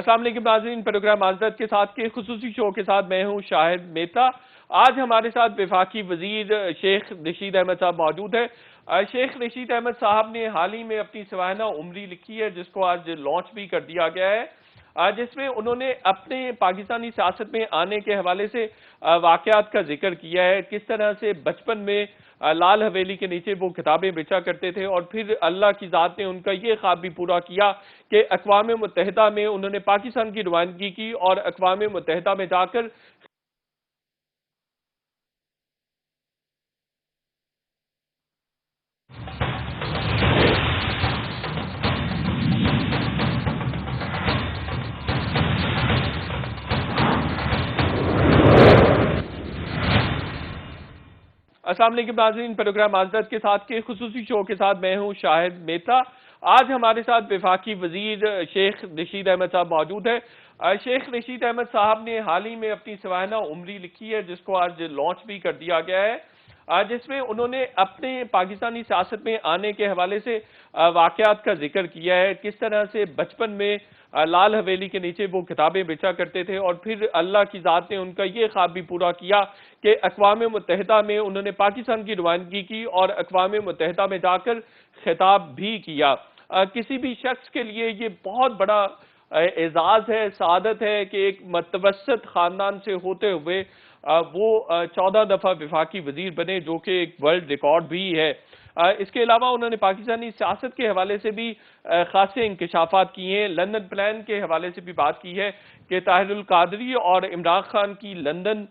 السلام علیکم ناظرین، پروگرام معذرت کے ساتھ کے خصوصی شو کے ساتھ میں ہوں شاہد میتا۔ آج ہمارے ساتھ وفاقی وزیر شیخ رشید احمد صاحب موجود ہے۔ شیخ رشید احمد صاحب نے حال ہی میں اپنی سوانح عمری لکھی ہے، جس کو آج لانچ بھی کر دیا گیا ہے، جس میں انہوں نے اپنے پاکستانی سیاست میں آنے کے حوالے سے واقعات کا ذکر کیا ہے، کس طرح سے بچپن میں لال حویلی کے نیچے وہ کتابیں بیچا کرتے تھے، اور پھر اللہ کی ذات نے ان کا یہ خواب بھی پورا کیا کہ اقوام متحدہ میں انہوں نے پاکستان کی نمائندگی کی اور اقوام متحدہ میں جا کر السلام علیکم ناظرین، پروگرام معذرت کے ساتھ کے خصوصی شو کے ساتھ میں ہوں شاہد میتا۔ آج ہمارے ساتھ وفاقی وزیر شیخ رشید احمد صاحب موجود ہے۔ شیخ رشید احمد صاحب نے حال ہی میں اپنی سوانح عمری لکھی ہے، جس کو آج لانچ بھی کر دیا گیا ہے، جس میں انہوں نے اپنے پاکستانی سیاست میں آنے کے حوالے سے واقعات کا ذکر کیا ہے، کس طرح سے بچپن میں لال حویلی کے نیچے وہ کتابیں بیچا کرتے تھے، اور پھر اللہ کی ذات نے ان کا یہ خواب بھی پورا کیا کہ اقوام متحدہ میں انہوں نے پاکستان کی نمائندگی کی اور اقوام متحدہ میں جا کر خطاب بھی کیا۔ کسی بھی شخص کے لیے یہ بہت بڑا اعزاز ہے، سعادت ہے کہ ایک متوسط خاندان سے ہوتے ہوئے وہ 14 دفعہ وفاقی وزیر بنے، جو کہ ایک ورلڈ ریکارڈ بھی ہے۔ اس کے علاوہ انہوں نے پاکستانی سیاست کے حوالے سے بھی خاصے انکشافات کیے ہیں، لندن پلان کے حوالے سے بھی بات کی ہے کہ طاہر القادری اور عمران خان کی لندن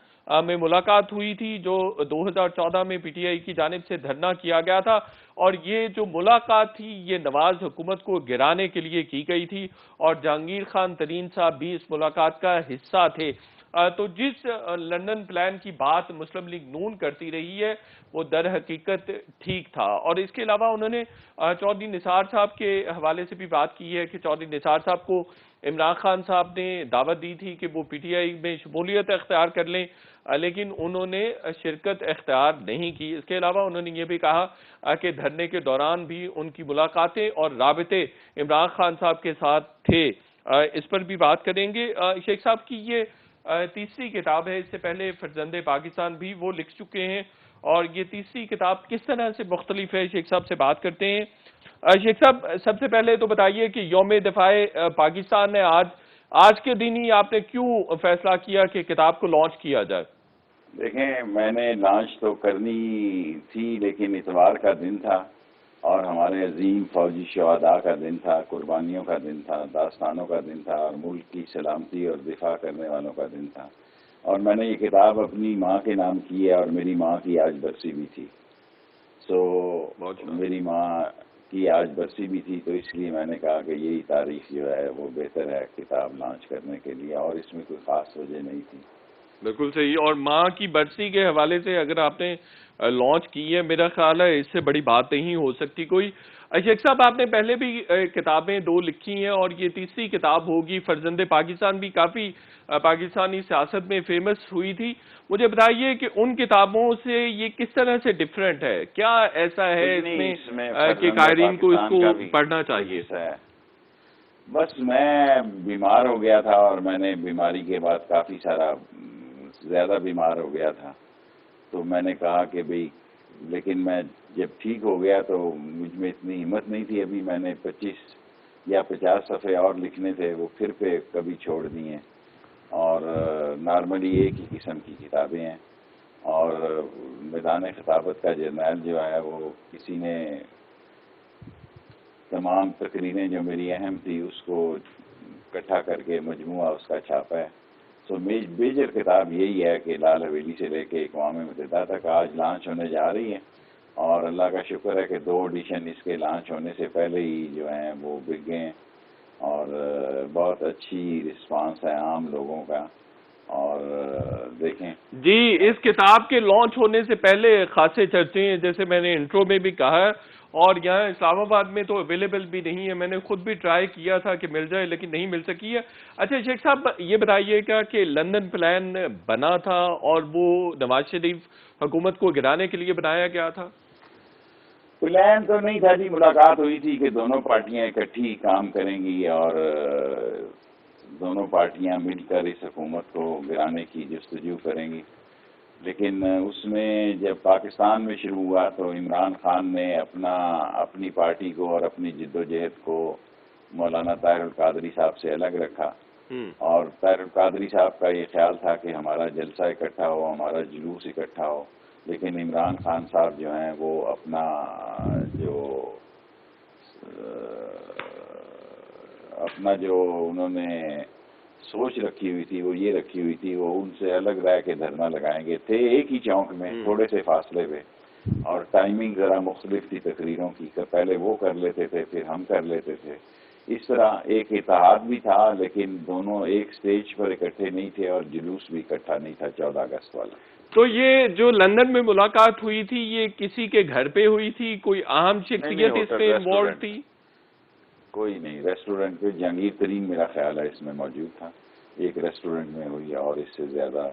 میں ملاقات ہوئی تھی، جو 2014 میں پی ٹی آئی کی جانب سے دھرنا کیا گیا تھا، اور یہ جو ملاقات تھی یہ نواز حکومت کو گرانے کے لیے کی گئی تھی، اور جہانگیر خان ترین صاحب بھی اس ملاقات کا حصہ تھے۔ تو جس لندن پلان کی بات مسلم لیگ نون کرتی رہی ہے وہ در حقیقت ٹھیک تھا۔ اور اس کے علاوہ انہوں نے چودھری نثار صاحب کے حوالے سے بھی بات کی ہے کہ چودھری نثار صاحب کو عمران خان صاحب نے دعوت دی تھی کہ وہ پی ٹی آئی میں شمولیت اختیار کر لیں، لیکن انہوں نے شرکت اختیار نہیں کی۔ اس کے علاوہ انہوں نے یہ بھی کہا کہ دھرنے کے دوران بھی ان کی ملاقاتیں اور رابطے عمران خان صاحب کے ساتھ تھے۔ اس پر بھی بات کریں گے۔ شیخ صاحب کی یہ تیسری کتاب ہے، اس سے پہلے فرزند پاکستان بھی وہ لکھ چکے ہیں، اور یہ تیسری کتاب کس طرح سے مختلف ہے، شیخ صاحب سے بات کرتے ہیں۔ شیخ صاحب سب سے پہلے تو بتائیے کہ یوم دفاع پاکستان ہے آج کے دن ہی آپ نے کیوں فیصلہ کیا کہ کتاب کو لانچ کیا جائے؟ دیکھیں، میں نے لانچ تو کرنی تھی، لیکن اتوار کا دن تھا اور ہمارے عظیم فوجی شہداء کا دن تھا، قربانیوں کا دن تھا، داستانوں کا دن تھا، اور ملک کی سلامتی اور دفاع کرنے والوں کا دن تھا، اور میں نے یہ کتاب اپنی ماں کے نام کی ہے، اور میری ماں کی آج برسی بھی تھی، میری ماں کی آج برسی بھی تھی، تو اس لیے میں نے کہا کہ یہی تاریخ جو ہے وہ بہتر ہے کتاب لانچ کرنے کے لیے، اور اس میں کوئی خاص وجہ نہیں تھی۔ بالکل صحیح، اور ماں کی برسی کے حوالے سے اگر آپ نے لانچ کی ہے، میرا خیال ہے اس سے بڑی بات نہیں ہو سکتی کوئی۔ شیخ صاحب آپ نے پہلے بھی کتابیں 2 لکھی ہیں، اور یہ تیسری کتاب ہوگی۔ فرزند پاکستان بھی کافی پاکستانی سیاست میں فیمس ہوئی تھی، مجھے بتائیے کہ ان کتابوں سے یہ کس طرح سے ڈیفرنٹ ہے؟ کیا ایسا ہے اس میں کہ قائرین کو اس کو پڑھنا چاہیے؟ بس میں بیمار ہو گیا تھا، اور میں نے بیماری کے بعد کافی زیادہ بیمار ہو گیا تھا، تو میں نے کہا کہ لیکن میں جب ٹھیک ہو گیا تو مجھ میں اتنی ہمت نہیں تھی، ابھی میں نے 25 یا 50 صفحے اور لکھنے تھے، وہ پھر کبھی چھوڑ دی ہیں، اور نارملی ایک ہی قسم کی کتابیں ہیں، اور میدان خطابت کا جرنیل جو ہے وہ کسی نے تمام تقریریں جو میری اہم تھی اس کو اکٹھا کر کے مجموعہ اس کا چھاپا ہے۔ میجر کتاب یہی ہے کہ لال حویلی سے لے کے اقوام متحدہ تک آج لانچ ہونے جا رہی ہے، اور اللہ کا شکر ہے کہ 2 ایڈیشن اس کے لانچ ہونے سے پہلے ہی جو ہیں وہ بک گئے ہیں، اور بہت اچھی رسپانس ہے عام لوگوں کا۔ اور دیکھیں جی، اس کتاب کے لانچ ہونے سے پہلے خاصے چرچے ہیں، جیسے میں نے انٹرو میں بھی کہا ہے، اور یہاں اسلام آباد میں تو اویلیبل بھی نہیں ہے، میں نے خود بھی ٹرائی کیا تھا کہ مل جائے لیکن نہیں مل سکی ہے۔ اچھا شیخ صاحب یہ بتائیے گا کہ لندن پلان بنا تھا اور وہ نواز شریف حکومت کو گرانے کے لیے بنایا گیا تھا؟ پلان تو نہیں تھا جی، ملاقات ہوئی تھی کہ دونوں پارٹیاں اکٹھی کام کریں گی، اور دونوں پارٹیاں مل کر اس حکومت کو گرانے کی جستجو کریں گی، لیکن اس میں جب پاکستان میں شروع ہوا تو عمران خان نے اپنی پارٹی کو اور اپنی جد و جہد کو مولانا طاہر القادری صاحب سے الگ رکھا، اور طاہر القادری صاحب کا یہ خیال تھا کہ ہمارا جلسہ اکٹھا ہو، ہمارا جلوس اکٹھا ہو، لیکن عمران خان صاحب جو ہیں وہ اپنا جو انہوں نے سوچ رکھی ہوئی تھی وہ یہ رکھی ہوئی تھی، وہ ان سے الگ رہ کے دھرنا لگائیں گے، تھے ایک ہی چوک میں تھوڑے سے فاصلے پہ، اور ٹائمنگ ذرا مختلف تھی تقریروں کی، پہلے وہ کر لیتے تھے پھر ہم کر لیتے تھے، اس طرح ایک اتحاد بھی تھا، لیکن دونوں ایک سٹیج پر اکٹھے نہیں تھے اور جلوس بھی اکٹھا نہیں تھا 14 اگست والا۔ تو یہ جو لندن میں ملاقات ہوئی تھی یہ کسی کے گھر پہ ہوئی تھی؟ کوئی اہم شخصیت اس میں انوالو تھی؟ کوئی نہیں، ریسٹورنٹ پہ جہانگیر ترین میرا خیال ہے اس میں موجود تھا، ایک ریسٹورنٹ میں ہوئی، اور اس سے زیادہ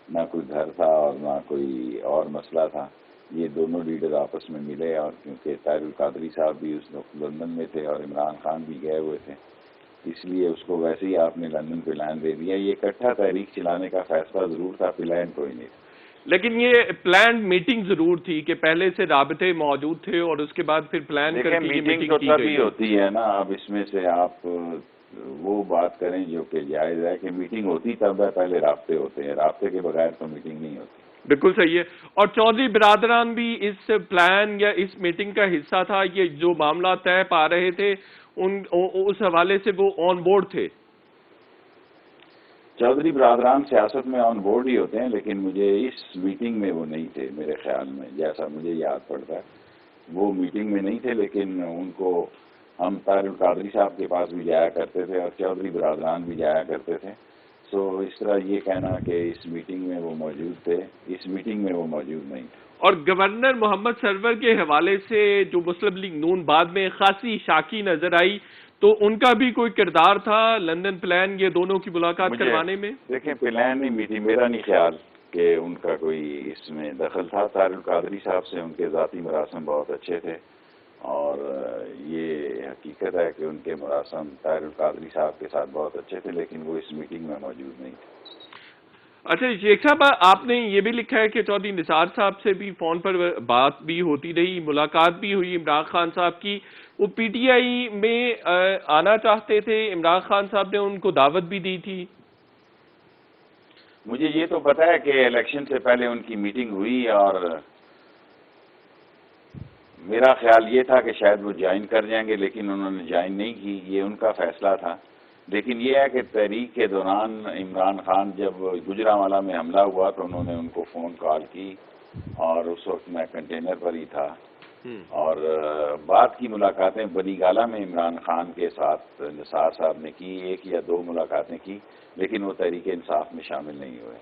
نہ کوئی گھر تھا اور نہ کوئی اور مسئلہ تھا، یہ دونوں لیڈر آپس میں ملے، اور کیونکہ طاہر القادری صاحب بھی اس وقت لندن میں تھے اور عمران خان بھی گئے ہوئے تھے، اس لیے اس کو ویسے ہی آپ نے لندن پہ لائن دے دیا، یہ اکٹھا تحریک چلانے کا فیصلہ ضرور تھا، پلان کوئی نہیں تھا۔ لیکن یہ پلانڈ میٹنگ ضرور تھی کہ پہلے سے رابطے موجود تھے اور اس کے بعد پھر پلان کر کے یہ میٹنگ تو کی گئی تبھی ہوتی ہے نا، اب اس میں سے آپ وہ بات کریں جو کہ جائز ہے کہ میٹنگ ہوتی تب ہے، پہلے رابطے ہوتے ہیں، رابطے کے بغیر تو میٹنگ نہیں ہوتی۔ بالکل صحیح ہے۔ اور چودھری برادران بھی اس پلان یا اس میٹنگ کا حصہ تھا؟ یہ جو معاملہ طے پا رہے تھے اس حوالے سے وہ آن بورڈ تھے؟ چودھری برادران سیاست میں آن بورڈ ہی ہوتے ہیں، لیکن مجھے اس میٹنگ میں وہ نہیں تھے میرے خیال میں، جیسا مجھے یاد پڑتا ہے وہ میٹنگ میں نہیں تھے، لیکن ان کو ہم طاہر القادری صاحب کے پاس بھی جایا کرتے تھے اور چودھری برادران بھی جایا کرتے تھے، سو اس طرح یہ کہنا کہ اس میٹنگ میں وہ موجود تھے، اس میٹنگ میں وہ موجود نہیں تھے۔ اور گورنر محمد سرور کے حوالے سے جو مسلم لیگ نون بعد میں خاصی شاکی نظر آئی، تو ان کا بھی کوئی کردار تھا لندن پلان یہ دونوں کی ملاقات کروانے میں؟ دیکھیں پلان نہیں میٹنگ، میرا نہیں خیال کہ ان کا کوئی اس میں دخل تھا، طاہر القادری صاحب سے ان کے ذاتی مراسم بہت اچھے تھے، اور یہ حقیقت ہے کہ ان کے مراسم طاہر القادری صاحب کے ساتھ بہت اچھے تھے، لیکن وہ اس میٹنگ میں موجود نہیں تھے۔ اچھا شیخ صاحب، آپ نے یہ بھی لکھا ہے کہ چودھری نثار صاحب سے بھی فون پر بات بھی ہوتی رہی، ملاقات بھی ہوئی عمران خان صاحب کی، وہ پی ٹی آئی میں آنا چاہتے تھے، عمران خان صاحب نے ان کو دعوت بھی دی تھی؟ مجھے یہ تو پتا ہے کہ الیکشن سے پہلے ان کی میٹنگ ہوئی، اور میرا خیال یہ تھا کہ شاید وہ جوائن کر جائیں گے، لیکن انہوں نے جوائن نہیں کی، یہ ان کا فیصلہ تھا، لیکن یہ ہے کہ تحریک کے دوران عمران خان جب گجرانوالہ میں حملہ ہوا تو انہوں نے ان کو فون کال کی، اور اس وقت میں کنٹینر پر ہی تھا، اور بعد کی ملاقاتیں بنی گالہ میں عمران خان کے ساتھ نثار صاحب نے کی، 1 یا 2 ملاقاتیں کی، لیکن وہ تحریک انصاف میں شامل نہیں ہوئے۔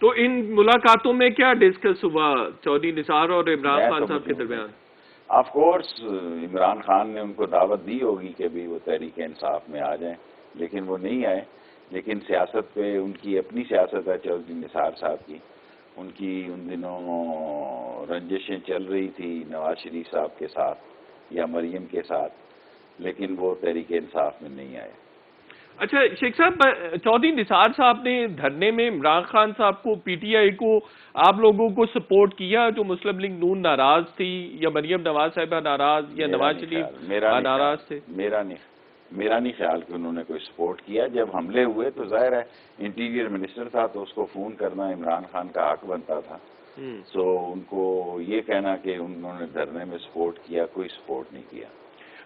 تو ان ملاقاتوں میں کیا ڈسکس ہوا چودھری نثار اور عمران خان صاحب کے درمیان؟ آف کورس عمران خان نے ان کو دعوت دی ہوگی کہ بھی وہ تحریک انصاف میں آ جائیں، لیکن وہ نہیں آئے، لیکن سیاست پہ ان کی اپنی سیاست ہے چودھری نثار صاحب کی، ان کی ان دنوں رنجشیں چل رہی تھی نواز شریف صاحب کے ساتھ یا مریم کے ساتھ، لیکن وہ تحریک انصاف میں نہیں آئے۔ اچھا شیخ صاحب، چودھری نثار صاحب نے دھرنے میں عمران خان صاحب کو، پی ٹی آئی کو، آپ لوگوں کو سپورٹ کیا جو مسلم لیگ نون ناراض تھی، یا مریم نواز صاحبہ ناراض، یا نواز شریف ناراض تھے؟ میرا نہیں خیال کہ انہوں نے کوئی سپورٹ کیا، جب حملے ہوئے تو ظاہر ہے انٹیریئر منسٹر تھا تو اس کو فون کرنا عمران خان کا حق بنتا تھا، سو ان کو یہ کہنا کہ انہوں نے دھرنے میں سپورٹ کیا، کوئی سپورٹ نہیں کیا۔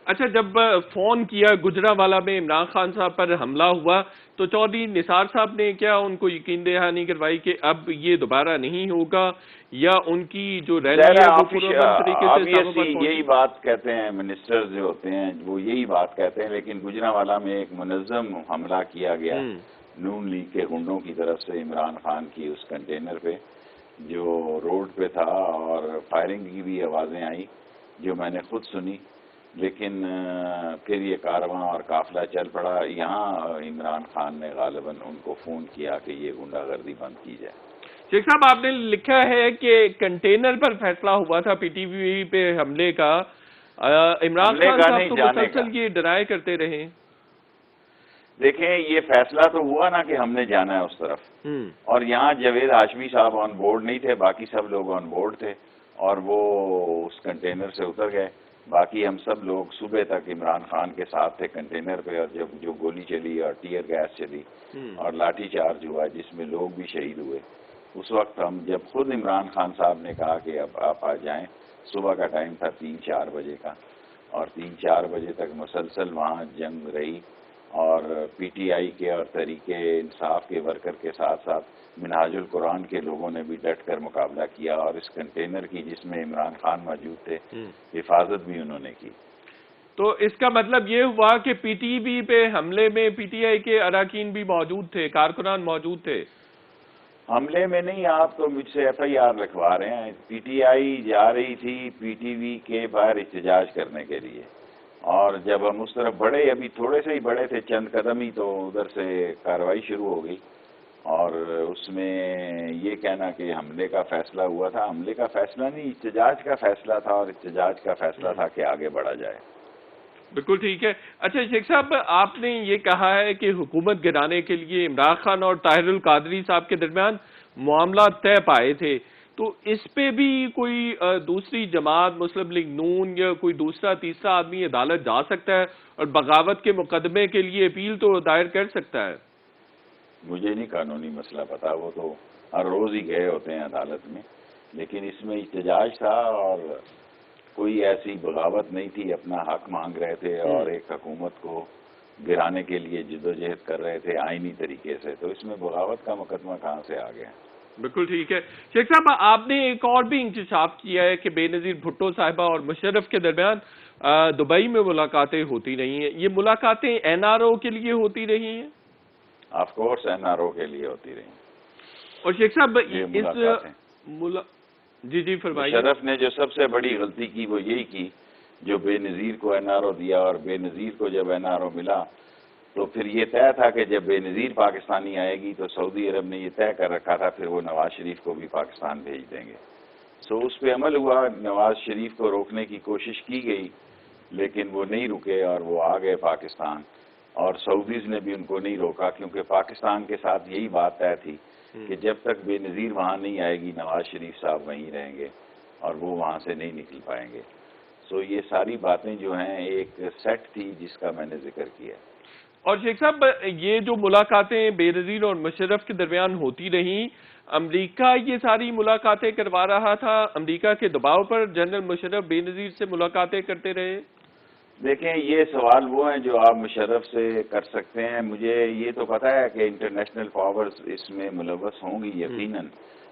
اچھا، جب فون کیا گجرانوالہ میں عمران خان صاحب پر حملہ ہوا تو چودھری نثار صاحب نے کیا ان کو یقین دہانی کروائی کہ اب یہ دوبارہ نہیں ہوگا، یا ان کی جو ریلی ہے وہ پرامن طریقے سے؟ یہی بات کہتے ہیں منسٹر جو ہوتے ہیں، وہ یہی بات کہتے ہیں، لیکن گجرانوالہ میں ایک منظم حملہ کیا گیا نون لیگ کے گنڈوں کی طرف سے عمران خان کی اس کنٹینر پہ جو روڈ پہ تھا، اور فائرنگ کی بھی آوازیں آئیں جو میں نے خود سنی، لیکن پھر یہ کارواں اور قافلہ چل پڑا، یہاں عمران خان نے غالباً ان کو فون کیا کہ یہ غنڈہ گردی بند کی جائے۔ شیخ صاحب، آپ نے لکھا ہے کہ کنٹینر پر فیصلہ ہوا تھا پی ٹی وی پہ حملے کا، عمران خان صاحب تو مسلسل یہ ڈرائی کرتے رہے۔ دیکھیں یہ فیصلہ تو ہوا نا کہ ہم نے جانا ہے اس طرف، اور یہاں جاوید ہاشمی صاحب آن بورڈ نہیں تھے، باقی سب لوگ آن بورڈ تھے، اور وہ اس کنٹینر سے اتر گئے. باقی ہم سب لوگ صبح تک عمران خان کے ساتھ تھے کنٹینر پہ، اور جب جو گولی چلی اور ٹیئر گیس چلی اور لاٹھی چارج ہوا جس میں لوگ بھی شہید ہوئے، اس وقت ہم جب خود عمران خان صاحب نے کہا کہ اب آپ آ جائیں، صبح کا ٹائم تھا 3-4 بجے کا، اور 3-4 بجے تک مسلسل وہاں جنگ رہی، اور پی ٹی آئی کے اور تحریک انصاف کے ورکر کے ساتھ ساتھ منہاج القرآن کے لوگوں نے بھی ڈٹ کر مقابلہ کیا، اور اس کنٹینر کی جس میں عمران خان موجود تھے حفاظت بھی انہوں نے کی. تو اس کا مطلب یہ ہوا کہ پی ٹی وی پہ حملے میں پی ٹی آئی کے اراکین بھی موجود تھے، کارکنان موجود تھے؟ حملے میں نہیں، آپ تو مجھ سے ایف آئی آر لکھوا رہے ہیں. پی ٹی آئی جا رہی تھی پی ٹی وی کے باہر احتجاج کرنے کے لیے، اور جب ہم اس طرف بڑھے، ابھی تھوڑے سے ہی بڑھے تھے چند قدم ہی، تو ادھر سے کارروائی شروع ہو گئی، اور اس میں یہ کہنا کہ حملے کا فیصلہ ہوا تھا. حملے کا فیصلہ نہیں، احتجاج کا فیصلہ تھا، اور احتجاج کا فیصلہ تھا کہ آگے بڑھا جائے. بالکل ٹھیک ہے. اچھا شیخ صاحب، آپ نے یہ کہا ہے کہ حکومت گرانے کے لیے عمران خان اور طاہر القادری صاحب کے درمیان معاملات طے پائے تھے، تو اس پہ بھی کوئی دوسری جماعت، مسلم لیگ نون یا کوئی دوسرا تیسرا آدمی عدالت جا سکتا ہے اور بغاوت کے مقدمے کے لیے اپیل تو دائر کر سکتا ہے؟ مجھے نہیں قانونی مسئلہ پتا، وہ تو ہر روز ہی گئے ہوتے ہیں عدالت میں، لیکن اس میں احتجاج تھا اور کوئی ایسی بغاوت نہیں تھی. اپنا حق مانگ رہے تھے اور ایک حکومت کو گرانے کے لیے جدوجہد کر رہے تھے آئینی طریقے سے، تو اس میں بغاوت کا مقدمہ کہاں سے آ گیا؟ بالکل ٹھیک ہے. شیخ صاحب، آپ نے ایک اور بھی انکشاف کیا ہے کہ بے نظیر بھٹو صاحبہ اور مشرف کے درمیان دبئی میں ملاقاتیں ہوتی رہی ہیں. یہ ملاقاتیں این آر او کے لیے ہوتی رہی ہیں؟ Of course an R O کے لیے ہوتی رہی. اور شیخ صاحب یہ ملاقاتیں جی فرمائیے. مشرف نے جو سب سے بڑی غلطی کی وہ یہی کی، جو بے نظیر کو این آر او دیا، اور بے نظیر کو جب این آر او ملا تو پھر یہ طے تھا کہ جب بے نظیر پاکستانی آئے گی تو سعودی عرب نے یہ طے کر رکھا تھا پھر وہ نواز شریف کو بھی پاکستان بھیج دیں گے. سو اس پہ عمل ہوا، نواز شریف کو روکنے کی کوشش کی گئی لیکن وہ نہیں رکے اور وہ آ گئے پاکستان، اور سعودیز نے بھی ان کو نہیں روکا، کیونکہ پاکستان کے ساتھ یہی بات طے تھی کہ جب تک بے نظیر وہاں نہیں آئے گی نواز شریف صاحب وہیں رہیں گے اور وہ وہاں سے نہیں نکل پائیں گے. سو یہ ساری باتیں جو ہیں ایک سیٹ تھی جس کا میں نے ذکر کیا. اور شیخ صاحب، یہ جو ملاقاتیں بے نظیر اور مشرف کے درمیان ہوتی رہیں، امریکہ یہ ساری ملاقاتیں کروا رہا تھا؟ امریکہ کے دباؤ پر جنرل مشرف بے نظیر سے ملاقاتیں کرتے رہے؟ دیکھیں یہ سوال وہ ہیں جو آپ مشرف سے کر سکتے ہیں. مجھے یہ تو پتہ ہے کہ انٹرنیشنل پاورز اس میں ملوث ہوں گی یقیناً،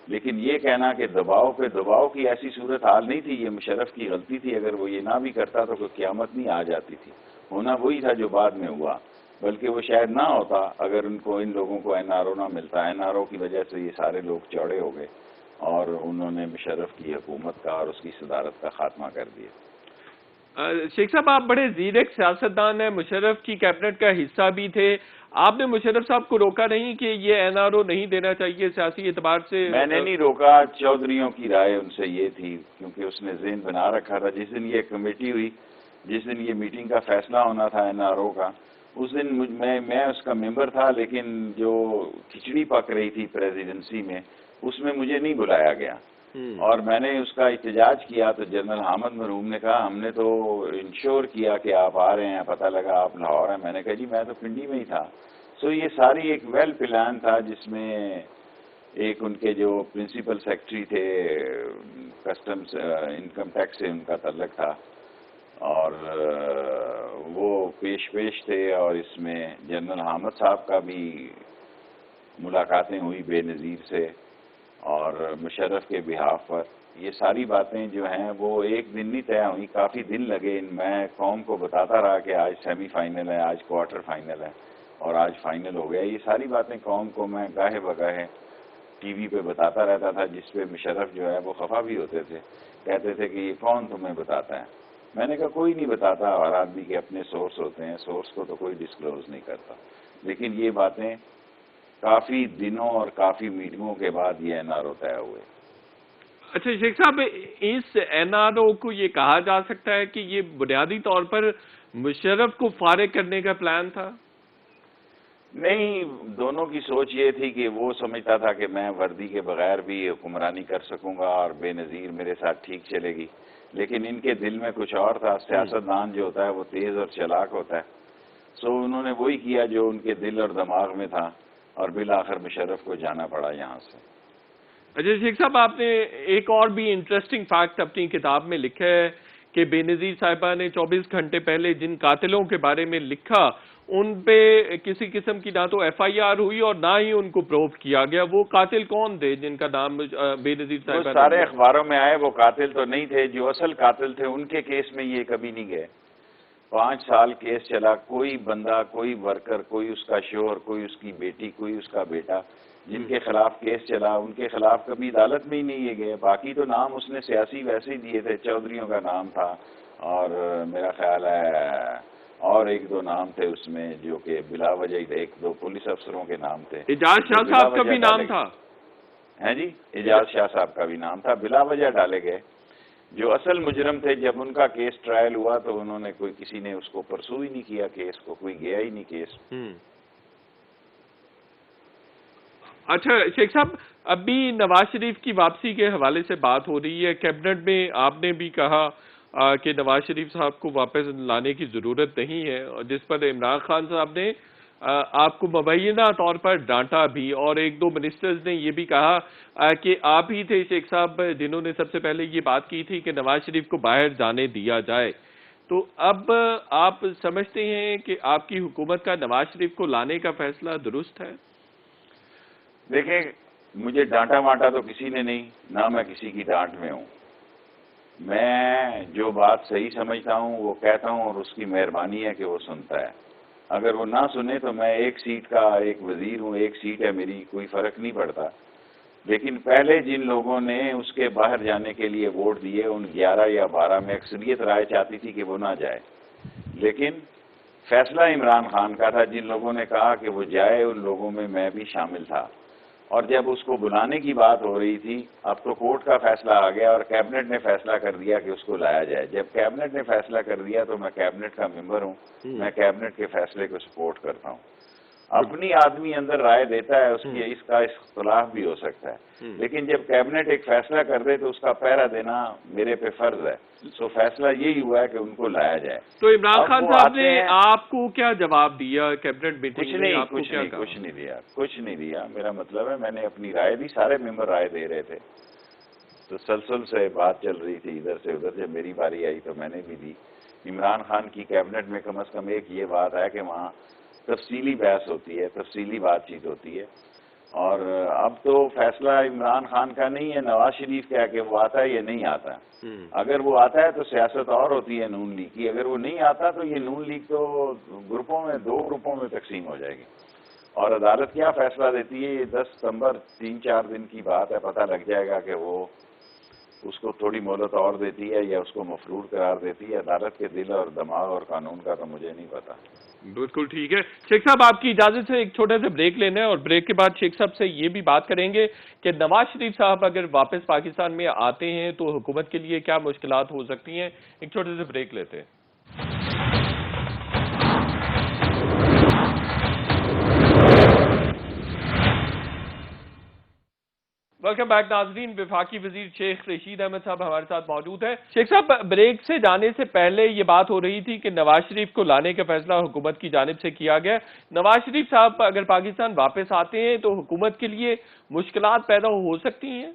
لیکن یہ کہنا کہ دباؤ پہ دباؤ کی ایسی صورت حال نہیں تھی. یہ مشرف کی غلطی تھی، اگر وہ یہ نہ بھی کرتا تو کوئی قیامت نہیں آ جاتی تھی. ہونا وہی تھا جو بعد میں ہوا، بلکہ وہ شاید نہ ہوتا اگر ان لوگوں کو این آر او نہ ملتا. این آر او کی وجہ سے یہ سارے لوگ چوڑے ہو گئے اور انہوں نے مشرف کی حکومت کا اور اس کی صدارت کا خاتمہ کر دیا. شیخ صاحب، آپ بڑے زیرک سیاستدان ہیں، مشرف کی کیبنٹ کا حصہ بھی تھے. آپ نے مشرف صاحب کو روکا نہیں کہ یہ این آر او نہیں دینا چاہیے سیاسی اعتبار سے؟ میں نے نہیں روکا، چودھریوں کی رائے ان سے یہ تھی، کیونکہ اس نے ذہن بنا رکھا تھا. جس دن یہ کمیٹی ہوئی، جس دن یہ میٹنگ کا فیصلہ ہونا تھا این آر او کا، اس دن میں اس کا ممبر تھا، لیکن جو کھچڑی پک رہی تھی پریزیڈنسی میں اس میں مجھے نہیں بلایا گیا، اور میں نے اس کا احتجاج کیا. تو جنرل حامد مرحوم نے کہا ہم نے تو انشور کیا کہ آپ آ رہے ہیں، پتہ لگا آپ لاہور ہیں. میں نے کہا جی میں تو پنڈی میں ہی تھا. سو یہ ساری ایک ویل پلان تھا جس میں ایک ان کے جو پرنسپل سیکرٹری تھے کسٹمز انکم ٹیکس سے ان کا تعلق تھا، اور وہ پیش تھے، اور اس میں جنرل حامد صاحب کا بھی ملاقاتیں ہوئی بے نظیر سے اور مشرف کے بہاف پر. یہ ساری باتیں جو ہیں وہ ایک دن نہیں طے ہوئی، کافی دن لگے. میں قوم کو بتاتا رہا کہ آج سیمی فائنل ہے، آج کوارٹر فائنل ہے، اور آج فائنل ہو گیا. یہ ساری باتیں قوم کو میں گاہے بگاہے ٹی وی پہ بتاتا رہتا تھا، جس پہ مشرف جو ہے وہ خفا بھی ہوتے تھے، کہتے تھے کہ یہ کون تمہیں بتاتا ہے. میں نے کہا کوئی نہیں بتاتا، ہر آدمی کے اپنے سورس ہوتے ہیں، سورس کو تو کوئی ڈسکلوز نہیں کرتا. لیکن یہ باتیں کافی دنوں اور کافی میٹنگوں کے بعد یہ این آر او طے ہوئے. اچھا شیخ صاحب، اس این آر او کو یہ کہا جا سکتا ہے کہ یہ بنیادی طور پر مشرف کو فارغ کرنے کا پلان تھا؟ نہیں، دونوں کی سوچ یہ تھی کہ وہ سمجھتا تھا کہ میں وردی کے بغیر بھی حکمرانی کر سکوں گا اور بے نظیر میرے ساتھ ٹھیک چلے گی، لیکن ان کے دل میں کچھ اور تھا. سیاستدان جو ہوتا ہے وہ تیز اور چلاک ہوتا ہے، سو انہوں نے وہی کیا جو ان کے دل اور دماغ میں تھا، اور بالآخر مشرف کو جانا پڑا یہاں سے. اچھا شیخ صاحب، آپ نے ایک اور بھی انٹرسٹنگ فیکٹ اپنی کتاب میں لکھا ہے کہ بے نظیر صاحبہ نے 24 گھنٹے پہلے جن قاتلوں کے بارے میں لکھا ان پہ کسی قسم کی نہ تو ایف آئی آر ہوئی اور نہ ہی ان کو پروو کیا گیا. وہ قاتل کون تھے جن کا نام بے نظیر وہ صاحبہ سارے نے؟ اخباروں میں آئے، وہ قاتل تو نہیں تھے. جو اصل قاتل تھے ان کے کیس میں یہ کبھی نہیں گئے. 5 سال کیس چلا، کوئی بندہ، کوئی ورکر، کوئی اس کا شوہر، کوئی اس کی بیٹی، کوئی اس کا بیٹا جن کے خلاف کیس چلا ان کے خلاف کبھی عدالت میں ہی نہیں یہ گئے. باقی تو نام اس نے سیاسی ویسے ہی دیے تھے. چودھریوں کا نام تھا، اور میرا خیال ہے اور 1-2 نام تھے اس میں جو کہ بلا وجہ 1-2 پولیس افسروں کے نام تھے. اعجاز شاہ صاحب کا بھی نام تھا. ہیں جی، اعجاز شاہ صاحب کا بھی نام تھا. بلا وجہ ڈالے گئے. جو اصل مجرم تھے جب ان کا کیس ٹرائل ہوا تو انہوں نے کسی نے اس کو پرسو ہی نہیں کیا، کیس کو کوئی گیا ہی نہیں کیس. اچھا شیخ صاحب، ابھی نواز شریف کی واپسی کے حوالے سے بات ہو رہی ہے. کیبنٹ میں آپ نے بھی کہا کہ نواز شریف صاحب کو واپس لانے کی ضرورت نہیں ہے، اور جس پر عمران خان صاحب نے آپ کو مبینہ طور پر ڈانٹا بھی، اور 1-2 منسٹرز نے یہ بھی کہا کہ آپ ہی تھے شیخ صاحب جنہوں نے سب سے پہلے یہ بات کی تھی کہ نواز شریف کو باہر جانے دیا جائے. تو اب آپ سمجھتے ہیں کہ آپ کی حکومت کا نواز شریف کو لانے کا فیصلہ درست ہے؟ دیکھیں، مجھے ڈانٹا وانٹا تو کسی نے نہیں، نہ میں کسی کی ڈانٹ میں ہوں. میں جو بات صحیح سمجھتا ہوں وہ کہتا ہوں، اور اس کی مہربانی ہے کہ وہ سنتا ہے. اگر وہ نہ سنے تو میں 1 سیٹ کا ایک وزیر ہوں، 1 سیٹ ہے میری، کوئی فرق نہیں پڑتا. لیکن پہلے جن لوگوں نے اس کے باہر جانے کے لیے ووٹ دیے، ان 11 یا 12 میں اکثریت رائے چاہتی تھی کہ وہ نہ جائے، لیکن فیصلہ عمران خان کا تھا. جن لوگوں نے کہا کہ وہ جائے ان لوگوں میں بھی شامل تھا. اور جب اس کو بلانے کی بات ہو رہی تھی، اب تو کورٹ کا فیصلہ آ گیا اور کیبنٹ نے فیصلہ کر دیا کہ اس کو لایا جائے. جب کیبنٹ نے فیصلہ کر دیا تو میں کیبنٹ کا ممبر ہوں، میں کیبنٹ کے فیصلے کو سپورٹ کرتا ہوں. اپنی آدمی اندر رائے دیتا ہے، اس کا اختلاف بھی ہو سکتا ہے، لیکن جب کیبنٹ ایک فیصلہ کر دے تو اس کا پہرا دینا میرے پہ فرض ہے. سو فیصلہ یہی ہوا ہے کہ ان کو لایا جائے. تو عمران خان صاحب نے آپ کو کیا جواب دیا کیبنٹ میٹنگ میں؟ کچھ نہیں دیا. میرا مطلب ہے میں نے اپنی رائے دی، سارے ممبر رائے دے رہے تھے، تسلسل سے بات چل رہی تھی ادھر سے ادھر. جب میری باری آئی تو میں نے بھی دی. عمران خان کی کیبنٹ میں کم از کم ایک یہ بات ہے کہ وہاں تفصیلی بحث ہوتی ہے، تفصیلی بات چیت ہوتی ہے. اور اب تو فیصلہ عمران خان کا نہیں ہے، نواز شریف کا کہ وہ آتا ہے یا نہیں آتا. اگر وہ آتا ہے تو سیاست اور ہوتی ہے نون لیگ کی. اگر وہ نہیں آتا تو یہ نون لیگ تو گروپوں میں 2 گروپوں میں تقسیم ہو جائے گی. اور عدالت کیا فیصلہ دیتی ہے یہ 10 ستمبر 3-4 دن کی بات ہے، پتہ لگ جائے گا کہ وہ اس کو تھوڑی مہلت اور دیتی ہے یا اس کو مفرور قرار دیتی ہے. عدالت کے دل اور دماغ اور قانون کا تو مجھے نہیں پتا. بالکل ٹھیک ہے شیخ صاحب، آپ کی اجازت سے ایک چھوٹے سے بریک لینا ہے، اور بریک کے بعد شیخ صاحب سے یہ بھی بات کریں گے کہ نواز شریف صاحب اگر واپس پاکستان میں آتے ہیں تو حکومت کے لیے کیا مشکلات ہو سکتی ہیں. ایک چھوٹے سے بریک لیتے ہیں. ویلکم بیک ناظرین. وفاقی وزیر شیخ رشید احمد صاحب ہمارے ساتھ موجود ہیں. شیخ صاحب، بریک سے جانے سے پہلے یہ بات ہو رہی تھی کہ نواز شریف کو لانے کا فیصلہ حکومت کی جانب سے کیا گیا. نواز شریف صاحب اگر پاکستان واپس آتے ہیں تو حکومت کے لیے مشکلات پیدا ہو سکتی ہیں؟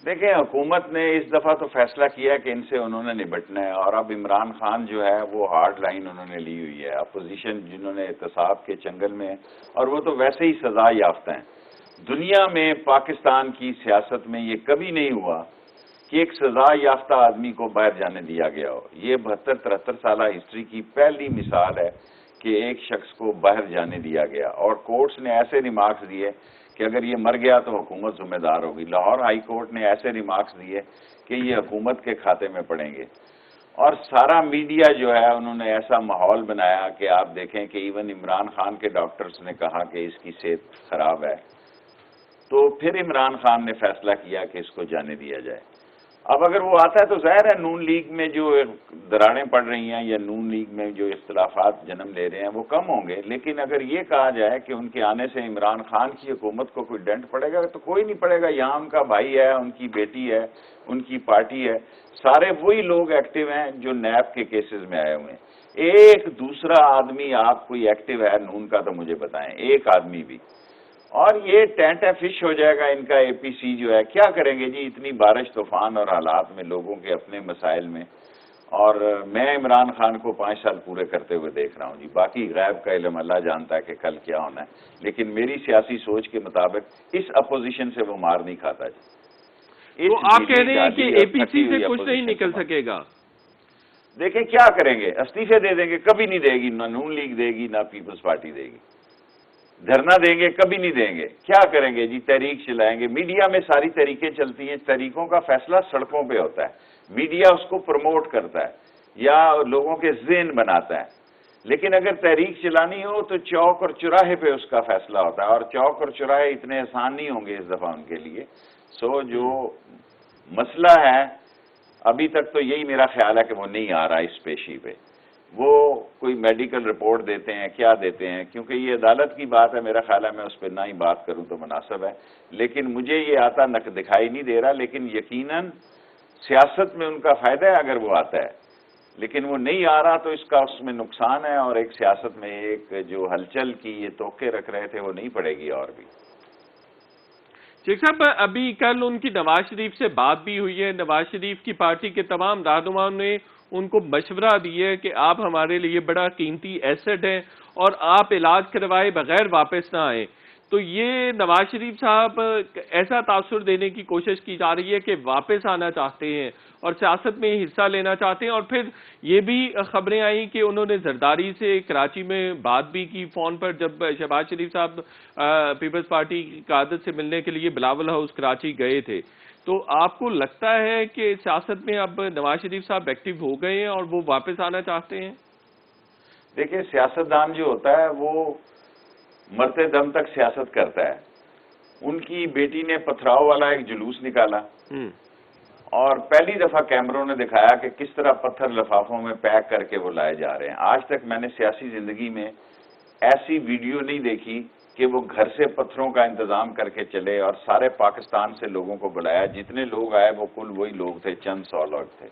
دیکھیں، حکومت نے اس دفعہ تو فیصلہ کیا کہ ان سے انہوں نے نبٹنا ہے. اور اب عمران خان جو ہے وہ ہارڈ لائن انہوں نے لی ہوئی ہے. اپوزیشن جنہوں نے احتساب کے چنگل میں، اور وہ تو ویسے ہی سزا یافتہ ہیں. دنیا میں پاکستان کی سیاست میں یہ کبھی نہیں ہوا کہ ایک سزا یافتہ آدمی کو باہر جانے دیا گیا ہو. یہ 72-73 سالہ ہسٹری کی پہلی مثال ہے کہ ایک شخص کو باہر جانے دیا گیا. اور کورٹس نے ایسے ریمارکس دیے کہ اگر یہ مر گیا تو حکومت ذمہ دار ہوگی. لاہور ہائی کورٹ نے ایسے ریمارکس دیے کہ یہ حکومت کے کھاتے میں پڑیں گے. اور سارا میڈیا جو ہے انہوں نے ایسا ماحول بنایا کہ آپ دیکھیں کہ ایون عمران خان کے ڈاکٹرز نے کہا کہ اس کی صحت خراب ہے. تو پھر عمران خان نے فیصلہ کیا کہ اس کو جانے دیا جائے. اب اگر وہ آتا ہے تو ظاہر ہے نون لیگ میں جو دراڑیں پڑ رہی ہیں یا نون لیگ میں جو اختلافات جنم لے رہے ہیں وہ کم ہوں گے، لیکن اگر یہ کہا جائے کہ ان کے آنے سے عمران خان کی حکومت کو کوئی ڈنٹ پڑے گا تو کوئی نہیں پڑے گا. یہاں ان کا بھائی ہے، ان کی بیٹی ہے، ان کی پارٹی ہے، سارے وہی لوگ ایکٹیو ہیں جو نیب کے کیسز میں آئے ہوئے ہیں. ایک دوسرا آدمی آپ کوئی ایکٹیو ہے نون کا تو مجھے بتائیں، ایک آدمی بھی. اور یہ ٹینٹ فش ہو جائے گا ان کا اے پی سی جو ہے. کیا کریں گے جی اتنی بارش طوفان اور حالات میں لوگوں کے اپنے مسائل میں. اور میں عمران خان کو 5 سال پورے کرتے ہوئے دیکھ رہا ہوں جی، باقی غیب کا علم اللہ جانتا ہے کہ کل کیا ہونا ہے، لیکن میری سیاسی سوچ کے مطابق اس اپوزیشن سے وہ مار نہیں کھاتا جی. تو آپ کہہ رہے ہیں کہ اے پی سی سے کچھ نہیں نکل سکے گا؟ دیکھیں کیا کریں گے، استعفے دے دیں گے، کبھی نہیں دے گی، نہ نون لیگ دے گی نہ پیپلز پارٹی دے گی. دھرنا دیں گے، کبھی نہیں دیں گے. کیا کریں گے جی، تحریک چلائیں گے. میڈیا میں ساری تحریکیں چلتی ہیں، تحریکوں کا فیصلہ سڑکوں پہ ہوتا ہے، میڈیا اس کو پروموٹ کرتا ہے یا لوگوں کے ذہن بناتا ہے. لیکن اگر تحریک چلانی ہو تو چوک اور چوراہے پہ اس کا فیصلہ ہوتا ہے، اور چوک اور چوراہے اتنے آسان نہیں ہوں گے اس دفعہ ان کے لیے. سو جو مسئلہ ہے ابھی تک تو یہی میرا خیال ہے کہ وہ نہیں آ رہا اس پیشی پہ. وہ کوئی میڈیکل رپورٹ دیتے ہیں، کیا دیتے ہیں، کیونکہ یہ عدالت کی بات ہے، میرا خیال ہے میں اس پہ نہ ہی بات کروں تو مناسب ہے. لیکن مجھے یہ آتا دکھائی نہیں دے رہا، لیکن یقیناً سیاست میں ان کا فائدہ ہے اگر وہ آتا ہے. لیکن وہ نہیں آ رہا تو اس کا اس میں نقصان ہے، اور ایک سیاست میں ایک جو ہلچل کی یہ توقع رکھ رہے تھے وہ نہیں پڑے گی. اور بھی شیخ صاحب، ابھی کل ان کی نواز شریف سے بات بھی ہوئی ہے. نواز شریف کی پارٹی کے تمام رہنماؤں نے ان کو مشورہ دیا ہے کہ آپ ہمارے لیے بڑا قیمتی ایسٹ ہیں اور آپ علاج کروائے بغیر واپس نہ آئیں. تو یہ نواز شریف صاحب ایسا تاثر دینے کی کوشش کی جا رہی ہے کہ واپس آنا چاہتے ہیں اور سیاست میں حصہ لینا چاہتے ہیں. اور پھر یہ بھی خبریں آئیں کہ انہوں نے زرداری سے کراچی میں بات بھی کی فون پر، جب شہباز شریف صاحب پیپلز پارٹی کی قیادت سے ملنے کے لیے بلاول ہاؤس کراچی گئے تھے. تو آپ کو لگتا ہے کہ سیاست میں اب نواز شریف صاحب ایکٹیو ہو گئے ہیں اور وہ واپس آنا چاہتے ہیں؟ دیکھیں سیاستدان جو ہوتا ہے وہ مرتے دم تک سیاست کرتا ہے. ان کی بیٹی نے پتھراؤ والا ایک جلوس نکالا اور پہلی دفعہ کیمروں نے دکھایا کہ کس طرح پتھر لفافوں میں پیک کر کے وہ لائے جا رہے ہیں. آج تک میں نے سیاسی زندگی میں ایسی ویڈیو نہیں دیکھی کہ وہ گھر سے پتھروں کا انتظام کر کے چلے اور سارے پاکستان سے لوگوں کو بلایا. جتنے لوگ آئے وہ کل وہی لوگ تھے، چند 100 لوگ تھے.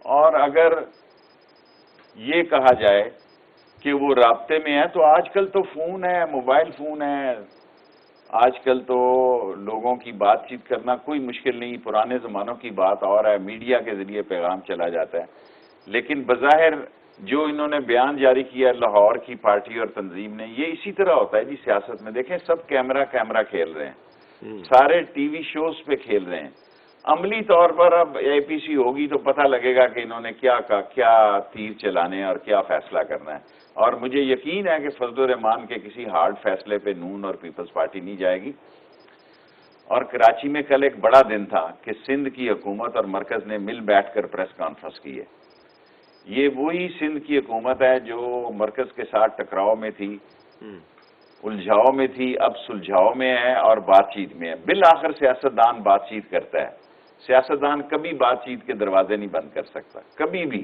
اور اگر یہ کہا جائے کہ وہ رابطے میں ہے تو آج کل تو فون ہے، موبائل فون ہے، آج کل تو لوگوں کی بات چیت کرنا کوئی مشکل نہیں. پرانے زمانوں کی بات اور ہے، میڈیا کے ذریعے پیغام چلا جاتا ہے. لیکن بظاہر جو انہوں نے بیان جاری کیا لاہور کی پارٹی اور تنظیم نے، یہ اسی طرح ہوتا ہے جی سیاست میں. دیکھیں سب کیمرہ کھیل رہے ہیں، سارے ٹی وی شوز پہ کھیل رہے ہیں. عملی طور پر اب اے پی سی ہوگی تو پتہ لگے گا کہ انہوں نے کیا کہا، کیا تیر چلانے اور کیا فیصلہ کرنا ہے. اور مجھے یقین ہے کہ فضل الرحمان کے کسی ہارڈ فیصلے پہ نون اور پیپلز پارٹی نہیں جائے گی. اور کراچی میں کل ایک بڑا دن تھا کہ سندھ کی حکومت اور مرکز نے مل بیٹھ کر پریس کانفرنس کی ہے. یہ وہی سندھ کی حکومت ہے جو مرکز کے ساتھ ٹکراؤ میں تھی، الجھاؤ میں تھی، اب سلجھاؤ میں ہے اور بات چیت میں ہے. بالآخر سیاستدان بات چیت کرتا ہے. سیاستدان کبھی بات چیت کے دروازے نہیں بند کر سکتا، کبھی بھی،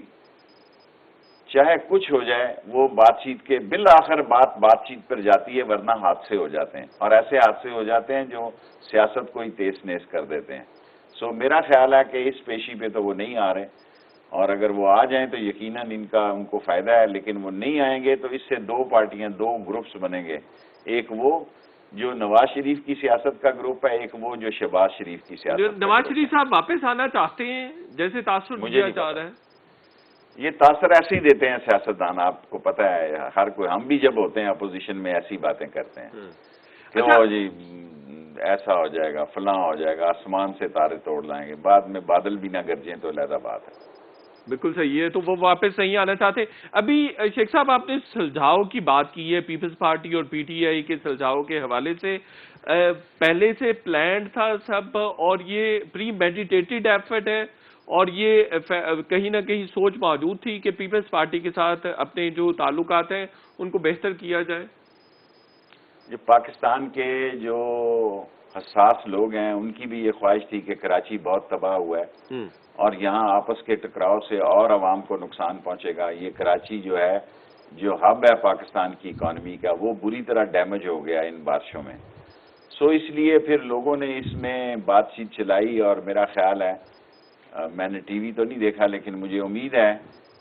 چاہے کچھ ہو جائے. وہ بات چیت کے بالآخر بات چیت پر جاتی ہے، ورنہ حادثے ہو جاتے ہیں، اور ایسے حادثے ہو جاتے ہیں جو سیاست کو ہی تیز نیز کر دیتے ہیں. سو میرا خیال ہے کہ اس پیشی پہ تو وہ نہیں آ رہے، اور اگر وہ آ جائیں تو یقیناً ان کو فائدہ ہے. لیکن وہ نہیں آئیں گے تو اس سے 2 پارٹیاں، 2 گروپس بنیں گے. ایک وہ جو نواز شریف کی سیاست کا گروپ ہے، ایک وہ جو شہباز شریف کی سیاست. نواز شریف صاحب واپس آنا چاہتے ہیں جیسے تاثر دیا جا رہا ہے؟ یہ تاثر ایسے ہی دیتے ہیں سیاستدان، آپ کو پتہ ہے ہر کوئی. ہم بھی جب ہوتے ہیں اپوزیشن میں ایسی باتیں کرتے ہیں کہ وہ جی ایسا ہو جائے گا، فلاں ہو جائے گا، آسمان سے تارے توڑ لائیں گے، بعد میں بادل بھی نہ گرجیں تو علیحدہ بات ہے. بالکل صحیح ہے. تو وہ واپس نہیں آنا چاہتے. ابھی شیخ صاحب آپ نے سلجھاؤ کی بات کی ہے، پیپلز پارٹی اور پی ٹی آئی کے سلجھاؤ کے حوالے سے. پہلے سے پلانڈ تھا سب، اور یہ پری میڈیٹیٹڈ ایفرٹ ہے، اور یہ کہیں نہ کہیں سوچ موجود تھی کہ پیپلز پارٹی کے ساتھ اپنے جو تعلقات ہیں ان کو بہتر کیا جائے؟ یہ پاکستان کے جو حساس لوگ ہیں، ان کی بھی یہ خواہش تھی کہ کراچی بہت تباہ ہوا ہے اور یہاں آپس کے ٹکراؤ سے اور عوام کو نقصان پہنچے گا. یہ کراچی جو ہے، جو ہب ہے پاکستان کی اکانومی کا، وہ بری طرح ڈیمیج ہو گیا ان بارشوں میں. سو اس لیے پھر لوگوں نے اس میں بات چیت چلائی اور میرا خیال ہے، میں نے ٹی وی تو نہیں دیکھا لیکن مجھے امید ہے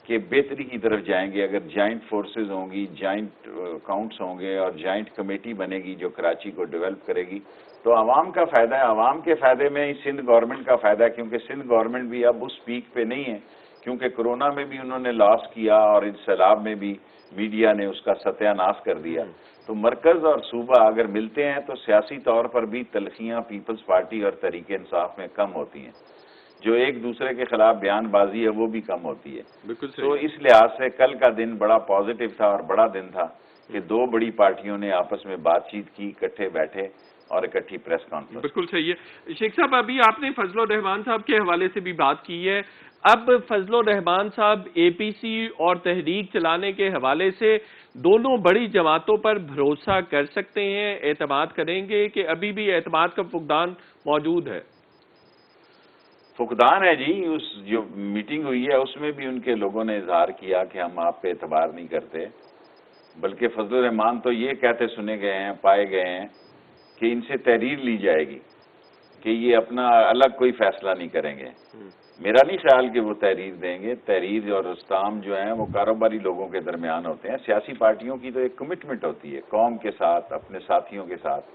کہ بہتری کی طرف جائیں گے اگر جوائنٹ فورسز ہوں گی، جوائنٹ اکاؤنٹس ہوں گے اور جوائنٹ کمیٹی بنے گی جو کراچی کو ڈیولپ کرے گی تو عوام کا فائدہ ہے. عوام کے فائدے میں ہی سندھ گورنمنٹ کا فائدہ ہے، کیونکہ سندھ گورنمنٹ بھی اب اس پیک پہ نہیں ہے، کیونکہ کرونا میں بھی انہوں نے لاس کیا اور ان سیلاب میں بھی میڈیا نے اس کا ستیہ ناش کر دیا. تو مرکز اور صوبہ اگر ملتے ہیں تو سیاسی طور پر بھی تلخیاں پیپلز پارٹی اور تحریک انصاف میں کم ہوتی ہیں، جو ایک دوسرے کے خلاف بیان بازی ہے وہ بھی کم ہوتی ہے. تو اس لحاظ سے کل کا دن بڑا پازیٹیو تھا اور بڑا دن تھا کہ دو بڑی پارٹیوں نے آپس میں بات چیت کی، اکٹھے بیٹھے اور اکٹھی پریس کانفرنس. بالکل صحیح ہے. شیخ صاحب، ابھی آپ نے فضل الرحمان صاحب کے حوالے سے بھی بات کی ہے. اب فضل الرحمان صاحب اے پی سی اور تحریک چلانے کے حوالے سے دونوں بڑی جماعتوں پر بھروسہ کر سکتے ہیں، اعتماد کریں گے کہ ابھی بھی اعتماد کا فقدان موجود ہے؟ فقدان ہے جی. اس جو میٹنگ ہوئی ہے اس میں بھی ان کے لوگوں نے اظہار کیا کہ ہم آپ پہ اعتبار نہیں کرتے، بلکہ فضل الرحمان تو یہ کہتے سنے گئے ہیں، پائے گئے ہیں کہ ان سے تحریر لی جائے گی کہ یہ اپنا الگ کوئی فیصلہ نہیں کریں گے. میرا نہیں خیال کہ وہ تحریر دیں گے. تحریر اور استعام جو ہیں وہ کاروباری لوگوں کے درمیان ہوتے ہیں. سیاسی پارٹیوں کی تو ایک کمٹمنٹ ہوتی ہے قوم کے ساتھ، اپنے ساتھیوں کے ساتھ،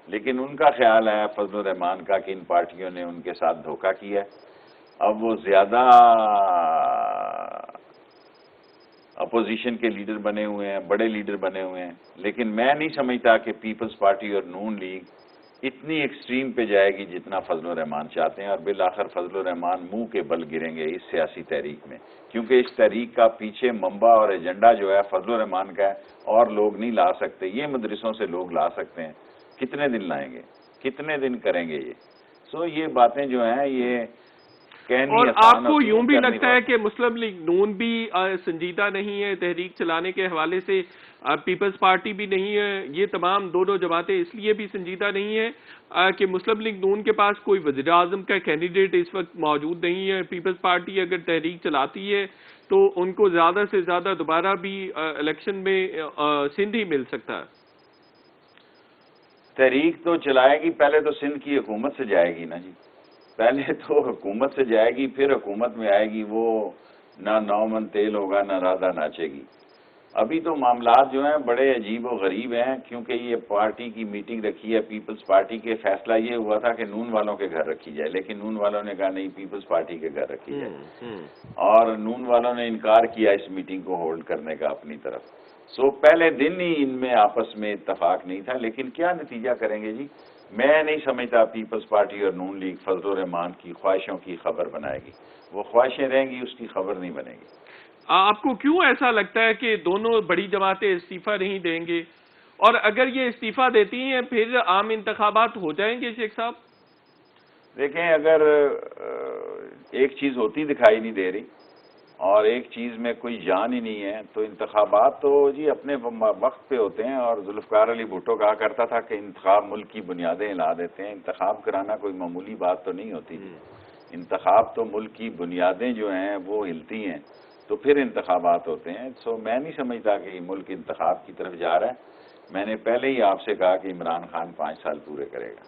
لیکن ان کا خیال ہے فضل الرحمان کا کہ ان پارٹیوں نے ان کے ساتھ دھوکہ کیا ہے. اب وہ زیادہ اپوزیشن کے لیڈر بنے ہوئے ہیں، بڑے لیڈر بنے ہوئے ہیں، لیکن میں نہیں سمجھتا کہ پیپلز پارٹی اور نون لیگ اتنی ایکسٹریم پہ جائے گی جتنا فضل الرحمان چاہتے ہیں، اور بالآخر فضل الرحمان منہ کے بل گریں گے اس سیاسی تحریک میں، کیونکہ اس تحریک کا پیچھے منبع اور ایجنڈا جو ہے فضل الرحمان کا ہے اور لوگ نہیں لا سکتے. یہ مدرسوں سے لوگ لا سکتے ہیں، کتنے دن لائیں گے، کتنے دن کریں گے یہ. سو یہ باتیں جو ہیں یہ کہنی اور آسان آپ کو ہوتی ہیں، یوں بھی کرنی لگتا ہے بہت. کہ مسلم لیگ نون بھی سنجیدہ نہیں ہے تحریک چلانے کے حوالے سے، پیپلز پارٹی بھی نہیں ہے، یہ تمام دونوں جماعتیں اس لیے بھی سنجیدہ نہیں ہیں کہ مسلم لیگ نون کے پاس کوئی وزیر اعظم کا کینڈیڈیٹ اس وقت موجود نہیں ہے. پیپلز پارٹی اگر تحریک چلاتی ہے تو ان کو زیادہ سے زیادہ دوبارہ بھی الیکشن میں سندھ ہی مل سکتا ہے. تحریک تو چلائے گی، پہلے تو سندھ کی حکومت سے جائے گی نا جی. پہلے تو حکومت سے جائے گی، پھر حکومت میں آئے گی. وہ نہ 9 من تیل ہوگا نہ رادھا ناچے گی. ابھی تو معاملات جو ہیں بڑے عجیب و غریب ہیں، کیونکہ یہ پارٹی کی میٹنگ رکھی ہے پیپلز پارٹی کے. فیصلہ یہ ہوا تھا کہ نون والوں کے گھر رکھی جائے، لیکن نون والوں نے کہا نہیں، پیپلز پارٹی کے گھر رکھی جائے، اور نون والوں نے انکار کیا اس میٹنگ کو ہولڈ کرنے کا اپنی طرف. سو پہلے دن ہی ان میں آپس میں اتفاق نہیں تھا. لیکن کیا نتیجہ کریں گے جی؟ میں نہیں سمجھتا پیپلز پارٹی اور نون لیگ فضل الرحمان کی خواہشوں کی خبر بنائے گی. وہ خواہشیں رہیں گی، اس کی خبر نہیں بنے گی. آپ کو کیوں ایسا لگتا ہے کہ دونوں بڑی جماعتیں استعفیٰ نہیں دیں گے؟ اور اگر یہ استعفیٰ دیتی ہیں پھر عام انتخابات ہو جائیں گے شیخ صاحب؟ دیکھیں، اگر ایک چیز ہوتی دکھائی نہیں دے رہی اور ایک چیز میں کوئی جان ہی نہیں ہے تو انتخابات تو جی اپنے وقت پہ ہوتے ہیں. اور ذوالفقار علی بھٹو کہا کرتا تھا کہ انتخاب ملک کی بنیادیں ہلا دیتے ہیں. انتخاب کرانا کوئی معمولی بات تو نہیں ہوتی. انتخاب تو ملک کی بنیادیں جو ہیں وہ ہلتی ہیں تو پھر انتخابات ہوتے ہیں. سو میں نہیں سمجھتا کہ ملک انتخاب کی طرف جا رہا ہے. میں نے پہلے ہی آپ سے کہا کہ عمران خان 5 سال پورے کرے گا.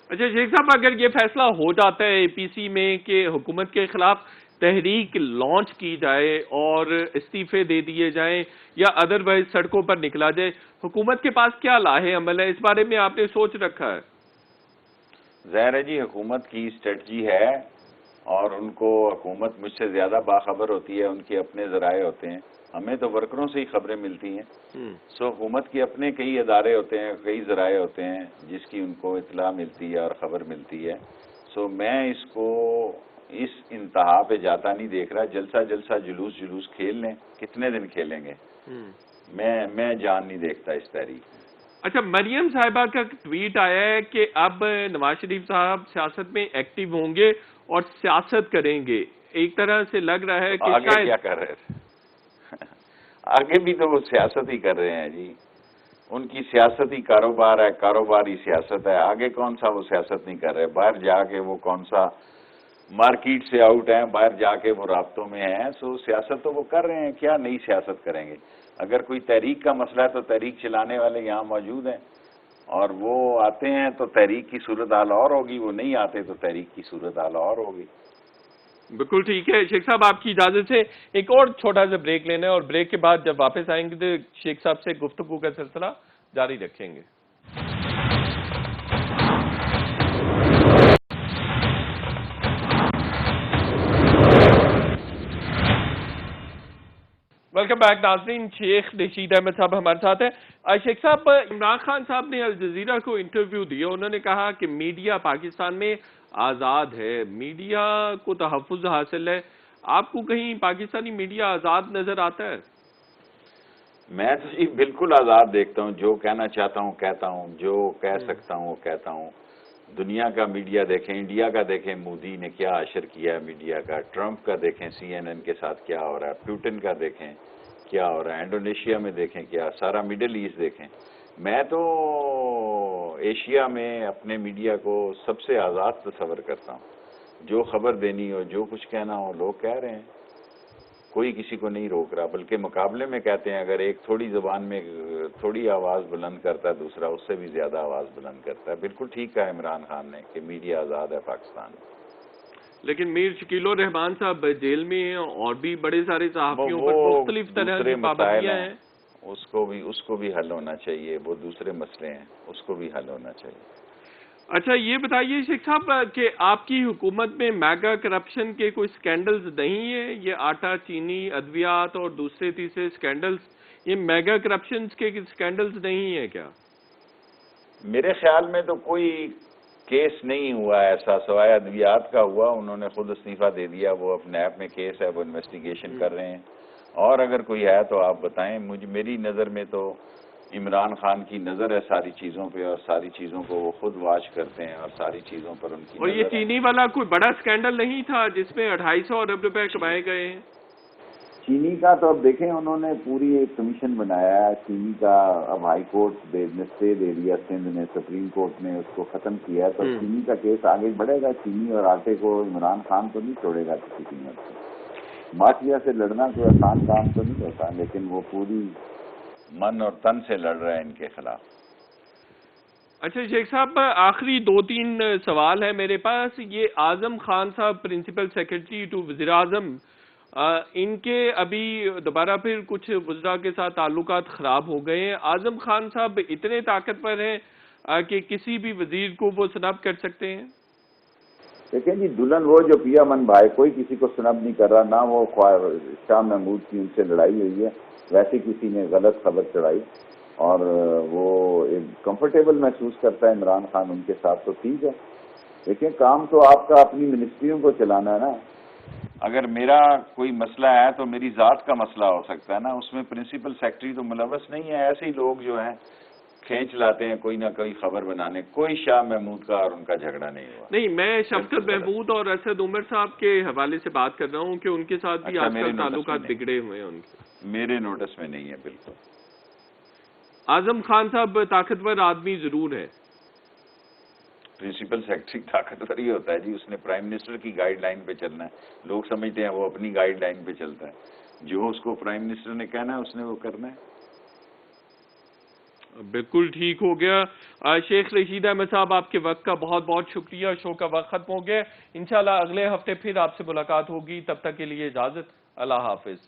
اچھا شیخ صاحب، اگر یہ فیصلہ ہو جاتا ہے اے پی سی میں کہ حکومت کے خلاف تحریک لانچ کی جائے اور استعفے دے دیے جائیں یا ادروائز سڑکوں پر نکلا جائے، حکومت کے پاس کیا لاہے عمل ہے؟ اس بارے میں آپ نے سوچ رکھا ہے؟ ظاہر ہے جی، حکومت کی اسٹریٹجی ہے اور ان کو حکومت مجھ سے زیادہ باخبر ہوتی ہے، ان کے اپنے ذرائع ہوتے ہیں. ہمیں تو ورکروں سے ہی خبریں ملتی ہیں. سو حکومت کے اپنے کئی ادارے ہوتے ہیں، کئی ذرائع ہوتے ہیں جس کی ان کو اطلاع ملتی ہے اور خبر ملتی ہے. سو میں اس کو اس انتہا پہ جاتا نہیں دیکھ رہا. جلسہ جلوس کھیل لیں، کتنے دن کھیلیں گے؟ میں جان نہیں دیکھتا اس تحریک میں. اچھا، مریم صاحبہ کا ٹویٹ آیا ہے کہ اب نواز شریف صاحب سیاست میں ایکٹیو ہوں گے اور سیاست کریں گے. ایک طرح سے لگ رہا ہے کہ آگے شاید کیا کر رہے تھے؟ آگے بھی تو وہ سیاست ہی کر رہے ہیں جی. ان کی سیاستی کاروبار ہے، کاروباری سیاست ہے، آگے کون سا وہ سیاست نہیں کر رہے، باہر جا کے وہ کون سا مارکیٹ سے آؤٹ ہیں، باہر جا کے وہ رابطوں میں ہیں، سو سیاست تو وہ کر رہے ہیں، کیا نئی سیاست کریں گے؟ اگر کوئی تحریک کا مسئلہ ہے تو تحریک چلانے والے یہاں موجود ہیں، اور وہ آتے ہیں تو تحریک کی صورتحال اور ہوگی، وہ نہیں آتے تو تحریک کی صورتحال اور ہوگی۔ بالکل ٹھیک ہے شیخ صاحب، آپ کی اجازت سے ایک اور چھوٹا سا بریک لینا ہے، اور بریک کے بعد جب واپس آئیں گے تو شیخ صاحب سے گفتگو کا سلسلہ جاری رکھیں گے۔ ویلکم بیک ناظرین، شیخ رشید احمد صاحب ہمارے ساتھ ہیں۔ شیخ صاحب، عمران خان صاحب نے الجزیرہ کو انٹرویو دیا، انہوں نے کہا کہ میڈیا پاکستان میں آزاد ہے، میڈیا کو تحفظ حاصل ہے۔ آپ کو کہیں پاکستانی میڈیا آزاد نظر آتا ہے؟ میں تو جی بالکل آزاد دیکھتا ہوں، جو کہنا چاہتا ہوں کہتا ہوں، جو کہہ سکتا ہوں وہ کہتا ہوں۔ دنیا کا میڈیا دیکھیں، انڈیا کا دیکھیں، مودی نے کیا اشر کیا ہے میڈیا کا، ٹرمپ کا دیکھیں سی این این کے ساتھ کیا ہو رہا ہے، پیوٹن کا دیکھیں کیا ہو رہا ہے، انڈونیشیا میں دیکھیں کیا، سارا مڈل ایسٹ دیکھیں۔ میں تو ایشیا میں اپنے میڈیا کو سب سے آزاد تصور کرتا ہوں، جو خبر دینی ہو، جو کچھ کہنا ہو، لوگ کہہ رہے ہیں، کوئی کسی کو نہیں روک رہا، بلکہ مقابلے میں کہتے ہیں اگر ایک تھوڑی زبان میں تھوڑی آواز بلند کرتا ہے دوسرا اس سے بھی زیادہ آواز بلند کرتا ہے۔ بالکل ٹھیک کہا عمران خان نے کہ میڈیا آزاد ہے پاکستان میں۔ لیکن میر شکیل الرحمان صاحب جیل میں ہیں، اور بھی بڑے سارے صحافیوں پر وہ مختلف طرح دوسرے کی مسائل پابندیاں ہیں، ہیں۔ اس کو بھی حل ہونا چاہیے، وہ دوسرے مسئلے ہیں، اس کو بھی حل ہونا چاہیے۔ اچھا یہ بتائیے شیخ صاحب کہ آپ کی حکومت میں میگا کرپشن کے کوئی سکینڈلز نہیں ہیں؟ یہ آٹا، چینی، ادویات اور دوسرے تیسرے سکینڈلز، یہ میگا کرپشنز کے سکینڈلز نہیں ہیں کیا؟ میرے خیال میں تو کوئی کیس نہیں ہوا ایسا، سوائے ادویات کا ہوا، انہوں نے خود استعفیٰ دے دیا، وہ اپنے ایپ میں کیس ہے، وہ انویسٹیگیشن کر رہے ہیں، اور اگر کوئی ہے تو آپ بتائیں۔ میری نظر میں تو عمران خان کی نظر ہے ساری چیزوں پہ، اور ساری چیزوں کو وہ خود واچ کرتے ہیں، اور ساری چیزوں پر ان کی اور یہ نظر ہے۔ چینی والا کوئی بڑا سکینڈل نہیں تھا جس میں 250 ارب روپے کمائے گئے ہیں؟ چینی کا تو اب دیکھیں انہوں نے پوری ایک کمیشن بنایا ہے چینی کا، اب ہائی کورٹ نے اسٹے دے دیا، سندھ نے، سپریم کورٹ نے اس کو ختم کیا ہے، تو چینی کا کیس آگے بڑھے گا۔ چینی اور آٹے کو عمران خان تو نہیں چھوڑے گا کسی قیمت سے۔ مافیا سے لڑنا کوئی آسان کام تو نہیں ہوتا، لیکن وہ پوری من اور تن سے لڑ رہا ہے ان کے خلاف۔ اچھا شیخ صاحب، آخری 2-3 سوال ہے میرے پاس۔ یہ اعظم خان صاحب پرنسپل سیکرٹری ٹو وزیر اعظم، ان کے ابھی دوبارہ پھر کچھ وزراء کے ساتھ تعلقات خراب ہو گئے ہیں۔ اعظم خان صاحب اتنے طاقتور ہیں کہ کسی بھی وزیر کو وہ سنب کر سکتے ہیں؟ دیکھیں جی، دلہن وہ جو پیا من بھائی، کوئی کسی کو سنب نہیں کر رہا، نہ وہ شاہ محمود کی ان سے لڑائی ہوئی ہے، ویسے کسی نے غلط خبر چڑھائی، اور وہ ایک کمفرٹیبل محسوس کرتا ہے عمران خان ان کے ساتھ، تو ٹھیک ہے۔ لیکن کام تو آپ کا اپنی منسٹریوں کو چلانا ہے نا۔ اگر میرا کوئی مسئلہ ہے تو میری ذات کا مسئلہ ہو سکتا ہے نا، اس میں پرنسپل سیکرٹری تو ملوث نہیں ہے، ایسے ہی لوگ جو ہیں کھینچ لاتے ہیں کوئی نہ کوئی خبر بنانے۔ کوئی شاہ محمود کا اور ان کا جھگڑا نہیں ہوا۔ نہیں، میں شفقت محمود اور اسد عمر صاحب کے حوالے سے بات کر رہا ہوں کہ ان کے ساتھ بھی آج کل تعلقات بگڑے ہوئے ہیں ان کے۔ میرے نوٹس میں نہیں ہے بالکل۔ اعظم خان صاحب طاقتور آدمی ضرور ہے۔ پرنسپل سیکرٹری طاقتور ہی ہوتا ہے جی، اس نے پرائم منسٹر کی گائیڈ لائن پہ چلنا ہے۔ لوگ سمجھتے ہیں وہ اپنی گائیڈ لائن پہ چلتا ہے، جو اس کو پرائم منسٹر نے کہنا ہے اس نے وہ کرنا ہے۔ بالکل ٹھیک ہو گیا۔ شیخ رشید احمد صاحب، آپ کے وقت کا بہت بہت شکریہ۔ شو کا وقت ختم ہو گیا، انشاءاللہ اگلے ہفتے پھر آپ سے ملاقات ہوگی، تب تک کے لیے اجازت، اللہ حافظ۔